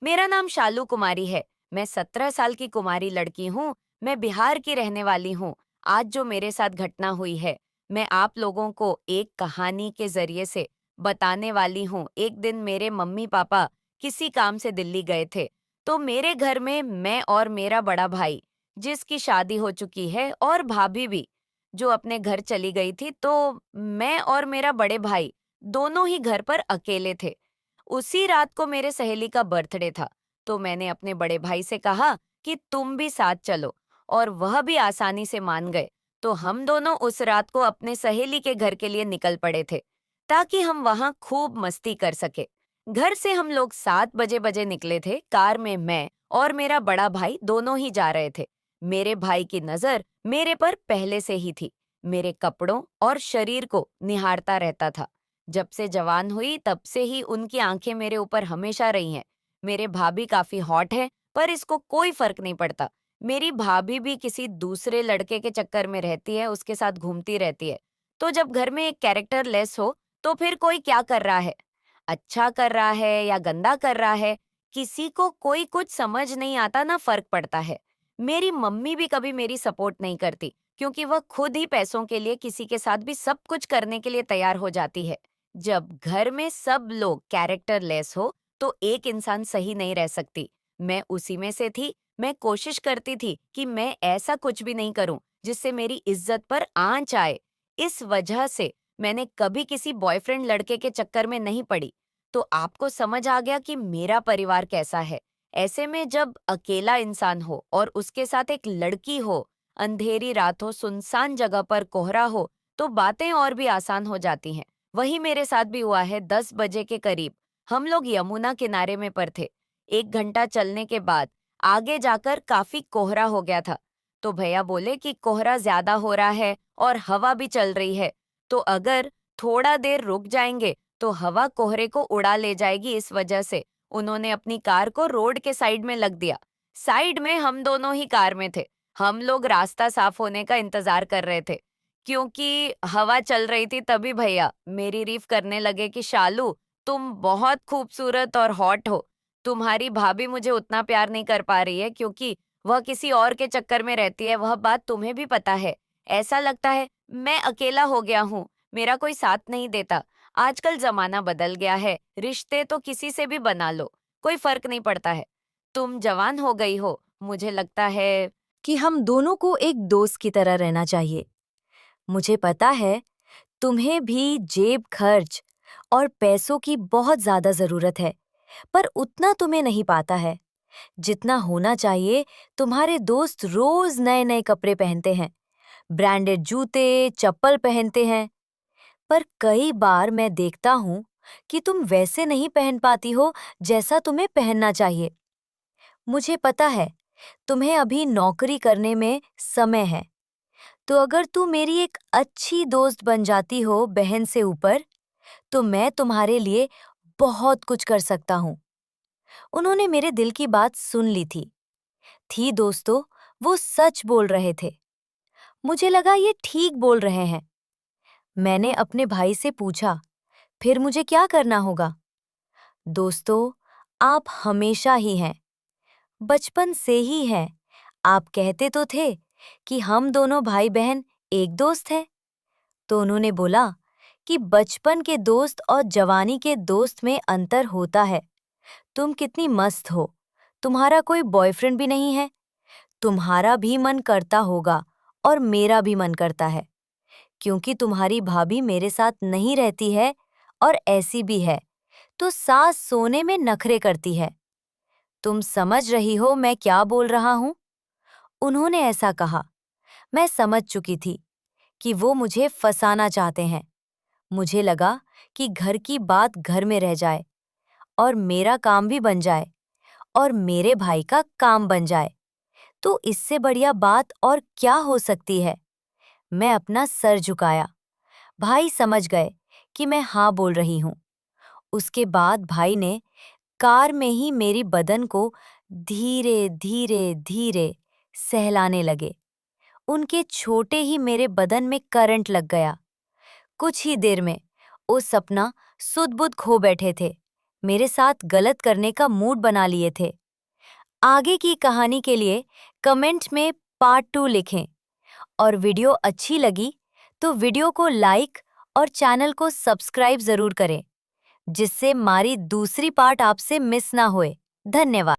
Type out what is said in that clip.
मेरा नाम शालू कुमारी है। मैं 17 साल की कुमारी लड़की हूँ। मैं बिहार की रहने वाली हूँ। आज जो मेरे साथ घटना हुई है, मैं आप लोगों को एक कहानी के जरिए से बताने वाली हूँ। एक दिन मेरे मम्मी पापा किसी काम से दिल्ली गए थे, तो मेरे घर में मैं और मेरा बड़ा भाई, जिसकी शादी हो चुकी है, और भाभी भी, जो अपने घर चली गई थी, तो मैं और मेरा बड़े भाई दोनों ही घर पर अकेले थे। उसी रात को मेरे सहेली का बर्थडे था, तो मैंने अपने बड़े भाई से कहा कि तुम भी साथ चलो, और वह भी आसानी से मान गए। तो हम दोनों उस रात को अपने सहेली के घर के लिए निकल पड़े थे, ताकि हम वहां खूब मस्ती कर सके। घर से हम लोग 7 बजे बजे निकले थे। कार में मैं और मेरा बड़ा भाई दोनों ही जा रहे थे। मेरे भाई की नजर मेरे पर पहले से ही थी, मेरे कपड़ों और शरीर को निहारता रहता था। जब से जवान हुई तब से ही उनकी आंखें मेरे ऊपर हमेशा रही हैं। मेरे भाभी काफी हॉट है, पर इसको कोई फर्क नहीं पड़ता। मेरी भाभी भी किसी दूसरे लड़के के चक्कर में रहती है, उसके साथ घूमती रहती है। तो जब घर में एक कैरेक्टर लेस हो, तो फिर कोई क्या कर रहा है, अच्छा कर रहा है या गंदा कर रहा है, किसी को कोई कुछ समझ नहीं आता, ना फर्क पड़ता है। मेरी मम्मी भी कभी मेरी सपोर्ट नहीं करती, क्योंकि वह खुद ही पैसों के लिए किसी के साथ भी सब कुछ करने के लिए तैयार हो जाती है। जब घर में सब लोग कैरेक्टर लेस हो, तो एक इंसान सही नहीं रह सकती। मैं उसी में से थी। मैं कोशिश करती थी कि मैं ऐसा कुछ भी नहीं करूं जिससे मेरी इज्जत पर आंच आए। इस वजह से मैंने कभी किसी बॉयफ्रेंड लड़के के चक्कर में नहीं पड़ी। तो आपको समझ आ गया कि मेरा परिवार कैसा है। ऐसे में जब अकेला इंसान हो और उसके साथ एक लड़की हो, अंधेरी रात हो, सुनसान जगह पर कोहरा हो, तो बातें और भी आसान हो जाती हैं। वही मेरे साथ भी हुआ है। 10 बजे के करीब हम लोग यमुना किनारे में पर थे। 1 घंटा चलने के बाद आगे जाकर काफी कोहरा हो गया था। तो भैया बोले कि कोहरा ज्यादा हो रहा है और हवा भी चल रही है, तो अगर थोड़ा देर रुक जाएंगे तो हवा कोहरे को उड़ा ले जाएगी। इस वजह से उन्होंने अपनी कार को रोड के साइड में लग दिया। साइड में हम दोनों ही कार में थे। हम लोग रास्ता साफ होने का इंतजार कर रहे थे। क्योंकि हवा चल रही थी, तभी भैया मेरी रीफ करने लगे कि शालू, तुम बहुत खूबसूरत और हॉट हो। तुम्हारी भाभी मुझे उतना प्यार नहीं कर पा रही है, क्योंकि वह किसी और के चक्कर में रहती है। वह बात तुम्हें भी पता है। ऐसा लगता है मैं अकेला हो गया हूँ, मेरा कोई साथ नहीं देता। आजकल जमाना बदल गया है, रिश्ते तो किसी से भी बना लो, कोई फर्क नहीं पड़ता है। तुम जवान हो गई हो, मुझे लगता है कि हम दोनों को एक दोस्त की तरह रहना चाहिए। मुझे पता है तुम्हें भी जेब खर्च और पैसों की बहुत ज्यादा जरूरत है, पर उतना तुम्हें नहीं पाता है जितना होना चाहिए। तुम्हारे दोस्त रोज नए नए कपड़े पहनते हैं, ब्रांडेड जूते चप्पल पहनते हैं, पर कई बार मैं देखता हूँ कि तुम वैसे नहीं पहन पाती हो जैसा तुम्हें पहनना चाहिए। मुझे पता है तुम्हें अभी नौकरी करने में समय है, तो अगर तू मेरी एक अच्छी दोस्त बन जाती हो बहन से ऊपर, तो मैं तुम्हारे लिए बहुत कुछ कर सकता हूँ। उन्होंने मेरे दिल की बात सुन ली थी दोस्तों, वो सच बोल रहे थे। मुझे लगा ये ठीक बोल रहे हैं। मैंने अपने भाई से पूछा, फिर मुझे क्या करना होगा? दोस्तों, आप हमेशा ही हैं, बचपन से ही हैं। आप कहते तो थे कि हम दोनों भाई बहन एक दोस्त हैं। तो उन्होंने बोला कि बचपन के दोस्त और जवानी के दोस्त में अंतर होता है। तुम कितनी मस्त हो, तुम्हारा कोई बॉयफ्रेंड भी नहीं है। तुम्हारा भी मन करता होगा और मेरा भी मन करता है, क्योंकि तुम्हारी भाभी मेरे साथ नहीं रहती है और ऐसी भी है, तो सास सोने में नखरे करती है। तुम समझ रही हो मैं क्या बोल रहा हूँ? उन्होंने ऐसा कहा। मैं समझ चुकी थी कि वो मुझे फंसाना चाहते हैं। मुझे लगा कि घर की बात घर में रह जाए और मेरा काम भी बन जाए और मेरे भाई का काम बन जाए, तो इससे बढ़िया बात और क्या हो सकती है। मैं अपना सर झुकाया। भाई समझ गए कि मैं हाँ बोल रही हूँ। उसके बाद भाई ने कार में ही मेरी बदन को धीरे धीरे धीरे सहलाने लगे। उनके छोटे ही मेरे बदन में करंट लग गया। कुछ ही देर में वो सपना सुध-बुध खो बैठे थे। मेरे साथ गलत करने का मूड बना लिए थे। आगे की कहानी के लिए कमेंट में पार्ट 2 लिखें और वीडियो अच्छी लगी तो वीडियो को लाइक और चैनल को सब्सक्राइब जरूर करें, जिससे हमारी दूसरी पार्ट आपसे मिस ना होए। धन्यवाद।